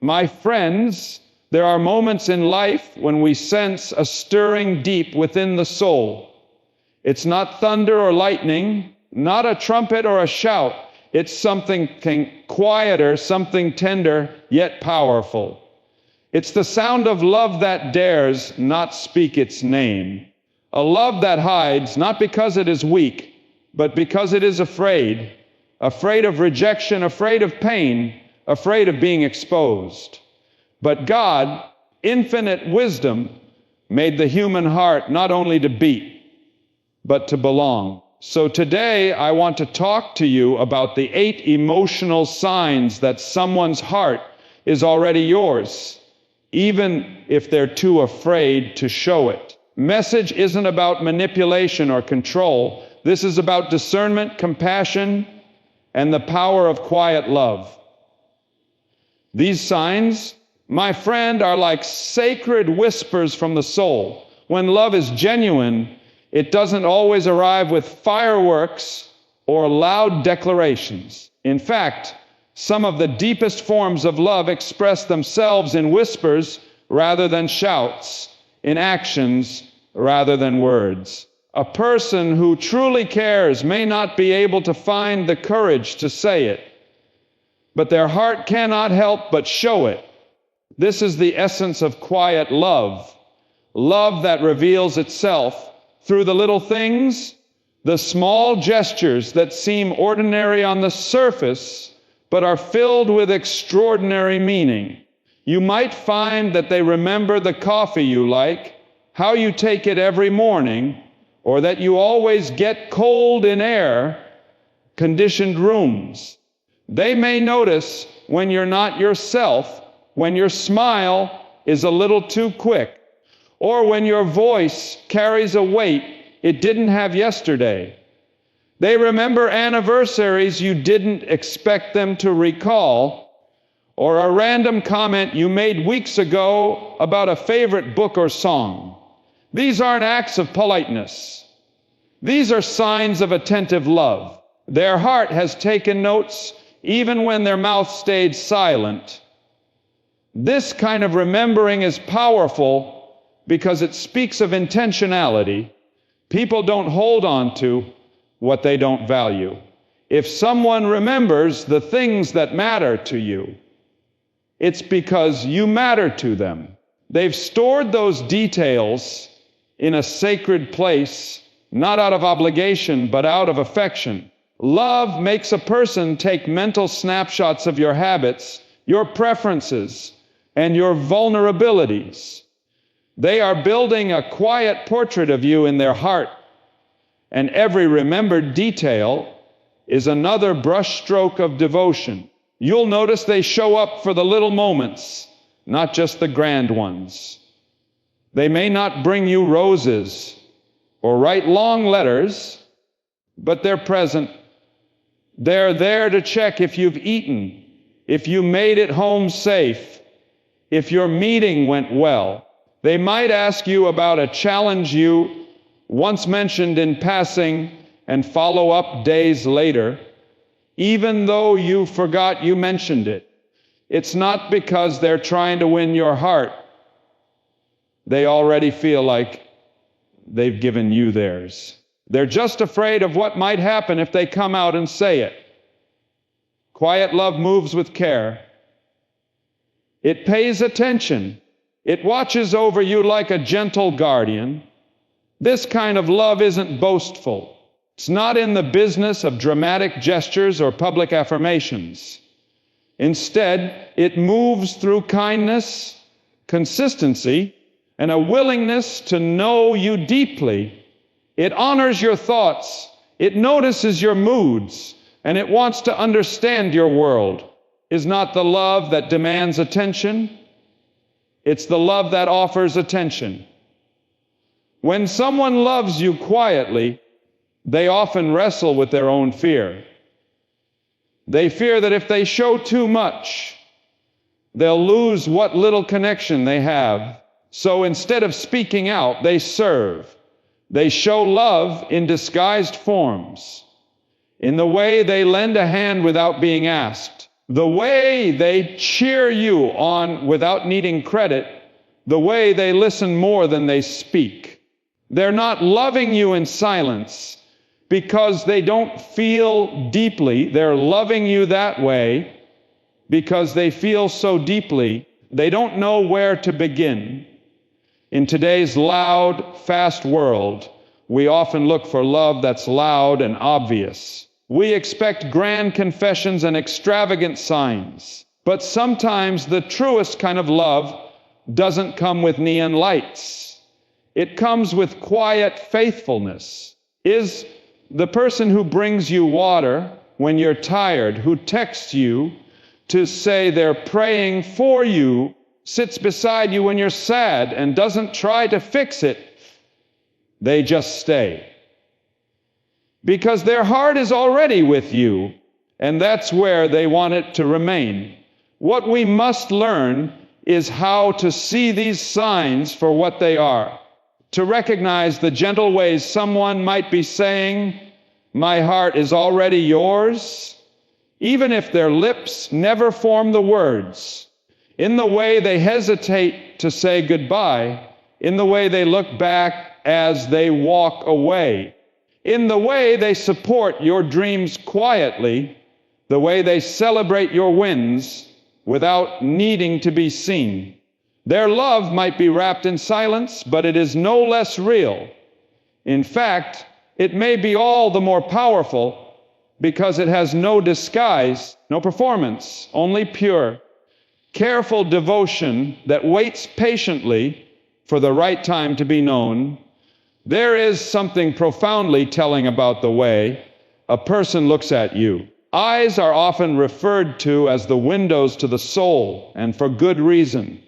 My friends, there are moments in life when we sense a stirring deep within the soul. It's not thunder or lightning, not a trumpet or a shout. It's something quieter, something tender, yet powerful. It's the sound of love that dares not speak its name. A love that hides, not because it is weak, but because it is afraid. Afraid of rejection, afraid of pain, afraid of being exposed. But God, infinite wisdom, made the human heart not only to beat, but to belong. So today I want to talk to you about the 8 emotional signs that someone's heart is already yours, even if they're too afraid to show it. Message isn't about manipulation or control. This is about discernment, compassion, and the power of quiet love. These signs, my friend, are like sacred whispers from the soul. When love is genuine, it doesn't always arrive with fireworks or loud declarations. In fact, some of the deepest forms of love express themselves in whispers rather than shouts, in actions rather than words. A person who truly cares may not be able to find the courage to say it, but their heart cannot help but show it. This is the essence of quiet love, love that reveals itself through the little things, the small gestures that seem ordinary on the surface, but are filled with extraordinary meaning. You might find that they remember the coffee you like, how you take it every morning, or that you always get cold in air-conditioned rooms. They may notice when you're not yourself, when your smile is a little too quick, or when your voice carries a weight it didn't have yesterday. They remember anniversaries you didn't expect them to recall, or a random comment you made weeks ago about a favorite book or song. These aren't acts of politeness. These are signs of attentive love. Their heart has taken notes even when their mouth stayed silent. This kind of remembering is powerful because it speaks of intentionality. People don't hold on to what they don't value. If someone remembers the things that matter to you, it's because you matter to them. They've stored those details in a sacred place, not out of obligation, but out of affection. Love makes a person take mental snapshots of your habits, your preferences, and your vulnerabilities. They are building a quiet portrait of you in their heart, and every remembered detail is another brushstroke of devotion. You'll notice they show up for the little moments, not just the grand ones. They may not bring you roses or write long letters, but they're present. They're there to check if you've eaten, if you made it home safe, if your meeting went well. They might ask you about a challenge you once mentioned in passing and follow up days later, even though you forgot you mentioned it. It's not because they're trying to win your heart. They already feel like they've given you theirs. They're just afraid of what might happen if they come out and say it. Quiet love moves with care. It pays attention. It watches over you like a gentle guardian. This kind of love isn't boastful. It's not in the business of dramatic gestures or public affirmations. Instead, it moves through kindness, consistency, and a willingness to know you deeply. It honors your thoughts, it notices your moods, and it wants to understand your world. Is not the love that demands attention. It's the love that offers attention. When someone loves you quietly, they often wrestle with their own fear. They fear that if they show too much, they'll lose what little connection they have. So instead of speaking out, they serve. They show love in disguised forms, in the way they lend a hand without being asked, The way they cheer you on without needing credit, the way they listen more than they speak. They're not loving you in silence because they don't feel deeply. They're loving you that way because they feel so deeply, they don't know where to begin. In today's loud, fast world, we often look for love that's loud and obvious. We expect grand confessions and extravagant signs. But sometimes the truest kind of love doesn't come with neon lights. It comes with quiet faithfulness. Is the person who brings you water when you're tired, who texts you to say they're praying for you, sits beside you when you're sad and doesn't try to fix it, they just stay. Because their heart is already with you, and that's where they want it to remain. What we must learn is how to see these signs for what they are, to recognize the gentle ways someone might be saying, "My heart is already yours," even if their lips never form the words, in the way they hesitate to say goodbye, in the way they look back as they walk away, in the way they support your dreams quietly, the way they celebrate your wins without needing to be seen. Their love might be wrapped in silence, but it is no less real. In fact, it may be all the more powerful because it has no disguise, no performance, only pure, careful devotion that waits patiently for the right time to be known. There is something profoundly telling about the way a person looks at you. Eyes are often referred to as the windows to the soul, and for good reason.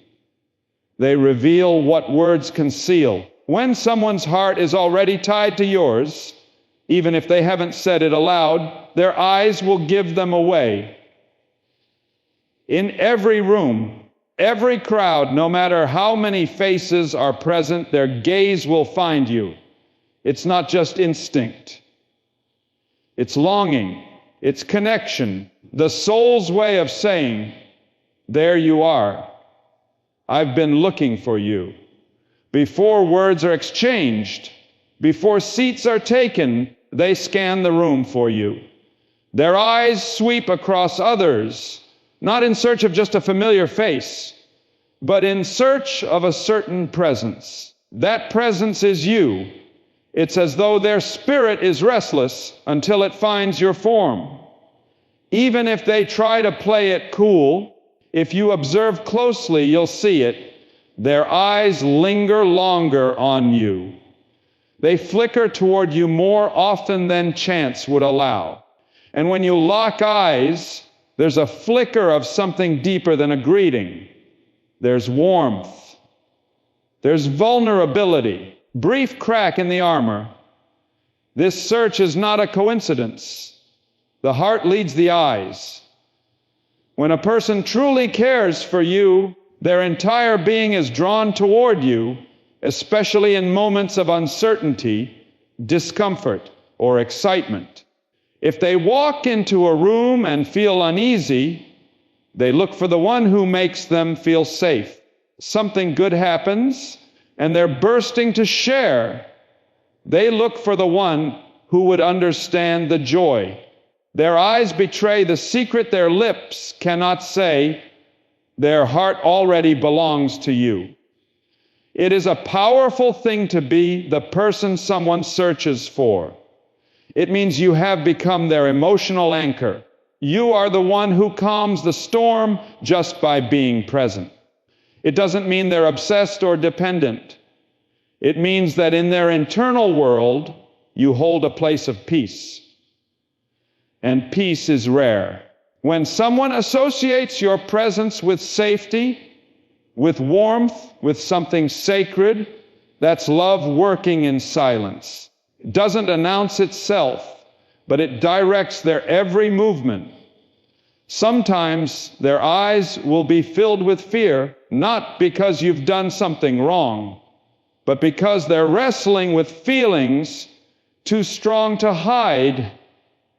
They reveal what words conceal. When someone's heart is already tied to yours, even if they haven't said it aloud, their eyes will give them away. In every room, every crowd, no matter how many faces are present, their gaze will find you. It's not just instinct. It's longing. It's connection. The soul's way of saying, "There you are. I've been looking for you." Before words are exchanged, before seats are taken, they scan the room for you. Their eyes sweep across others, not in search of just a familiar face, but in search of a certain presence. That presence is you. It's as though their spirit is restless until it finds your form. Even if they try to play it cool, if you observe closely, you'll see it. Their eyes linger longer on you. They flicker toward you more often than chance would allow. And when you lock eyes, there's a flicker of something deeper than a greeting. There's warmth. There's vulnerability. Brief crack in the armor. This search is not a coincidence. The heart leads the eyes. When a person truly cares for you, their entire being is drawn toward you, especially in moments of uncertainty, discomfort, or excitement. If they walk into a room and feel uneasy, they look for the one who makes them feel safe. Something good happens, and they're bursting to share. They look for the one who would understand the joy. Their eyes betray the secret their lips cannot say. Their heart already belongs to you. It is a powerful thing to be the person someone searches for. It means you have become their emotional anchor. You are the one who calms the storm just by being present. It doesn't mean they're obsessed or dependent. It means that in their internal world, you hold a place of peace. And peace is rare. When someone associates your presence with safety, with warmth, with something sacred, that's love working in silence. It doesn't announce itself, but it directs their every movement. Sometimes their eyes will be filled with fear, not because you've done something wrong, but because they're wrestling with feelings too strong to hide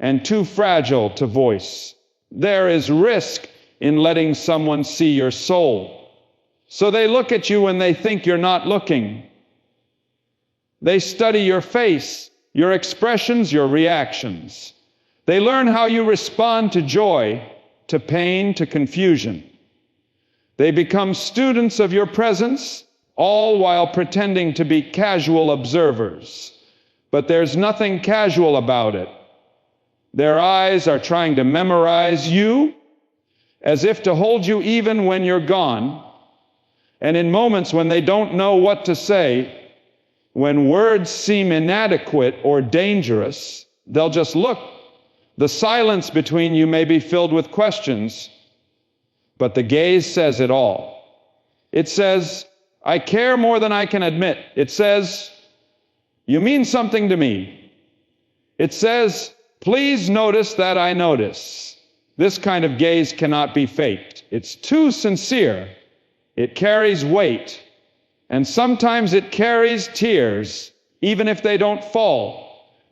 and too fragile to voice. There is risk in letting someone see your soul. So they look at you when they think you're not looking. They study your face, your expressions, your reactions. They learn how you respond to joy, to pain, to confusion. They become students of your presence, all while pretending to be casual observers. But there's nothing casual about it. Their eyes are trying to memorize you, as if to hold you even when you're gone. And in moments when they don't know what to say, when words seem inadequate or dangerous, they'll just look. The silence between you may be filled with questions, but the gaze says it all. It says, I care more than I can admit. It says, you mean something to me. It says, please notice that I notice. This kind of gaze cannot be faked. It's too sincere. It carries weight. And sometimes it carries tears, even if they don't fall.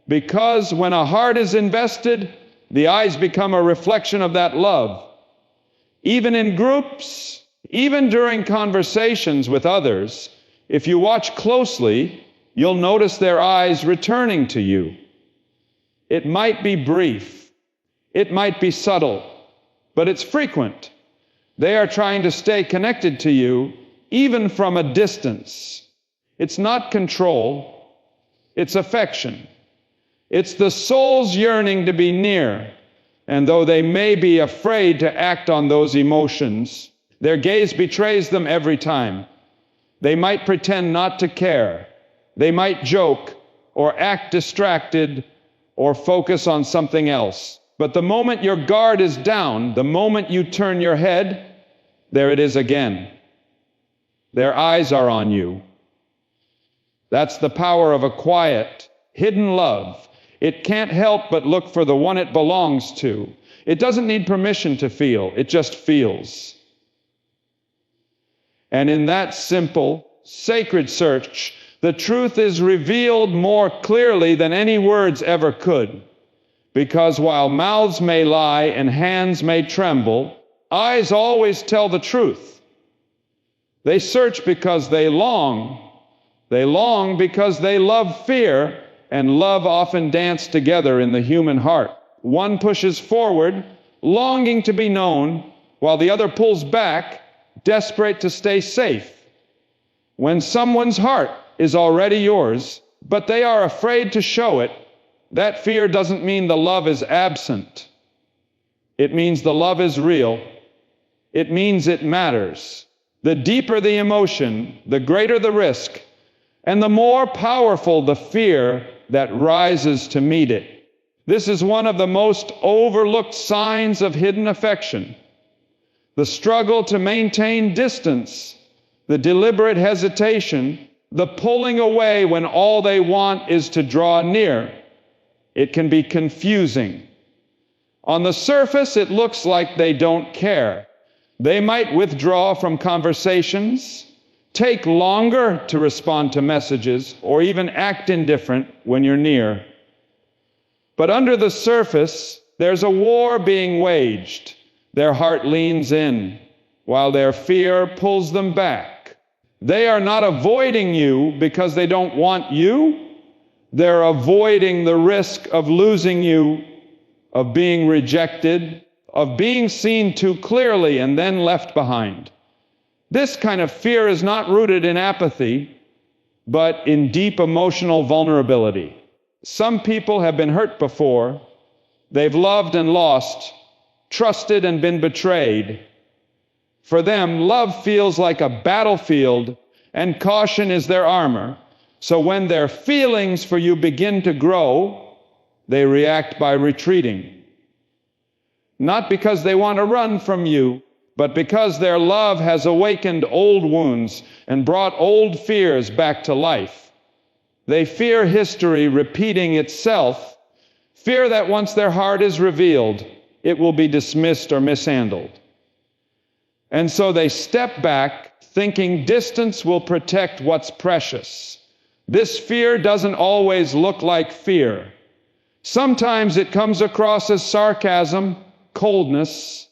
Because when a heart is invested, the eyes become a reflection of that love. Even in groups, even during conversations with others, if you watch closely, you'll notice their eyes returning to you. It might be brief, it might be subtle, but it's frequent. They are trying to stay connected to you, even from a distance. It's not control, it's affection. It's the soul's yearning to be near, and though they may be afraid to act on those emotions, their gaze betrays them every time. They might pretend not to care. They might joke or act distracted or focus on something else. But the moment your guard is down, the moment you turn your head, there it is again. Their eyes are on you. That's the power of a quiet, hidden love. It can't help but look for the one it belongs to. It doesn't need permission to feel. It just feels. And in that simple, sacred search, the truth is revealed more clearly than any words ever could. Because while mouths may lie and hands may tremble, eyes always tell the truth. They search because they long. They long because they love fear, and love often dance together in the human heart. One pushes forward, longing to be known, while the other pulls back, desperate to stay safe. When someone's heart is already yours, but they are afraid to show it, that fear doesn't mean the love is absent. It means the love is real. It means it matters. The deeper the emotion, the greater the risk, and the more powerful the fear that rises to meet it. This is one of the most overlooked signs of hidden affection. The struggle to maintain distance, the deliberate hesitation, the pulling away when all they want is to draw near. It can be confusing. On the surface, it looks like they don't care. They might withdraw from conversations, take longer to respond to messages, or even act indifferent when you're near. But under the surface, there's a war being waged. Their heart leans in, while their fear pulls them back. They are not avoiding you because they don't want you. They're avoiding the risk of losing you, of being rejected, of being seen too clearly and then left behind. This kind of fear is not rooted in apathy, but in deep emotional vulnerability. Some people have been hurt before. They've loved and lost, trusted and been betrayed. For them, love feels like a battlefield, and caution is their armor. So when their feelings for you begin to grow, they react by retreating. Not because they want to run from you, but because their love has awakened old wounds and brought old fears back to life. They fear history repeating itself, fear that once their heart is revealed, it will be dismissed or mishandled. And so they step back, thinking distance will protect what's precious. This fear doesn't always look like fear. Sometimes it comes across as sarcasm, coldness,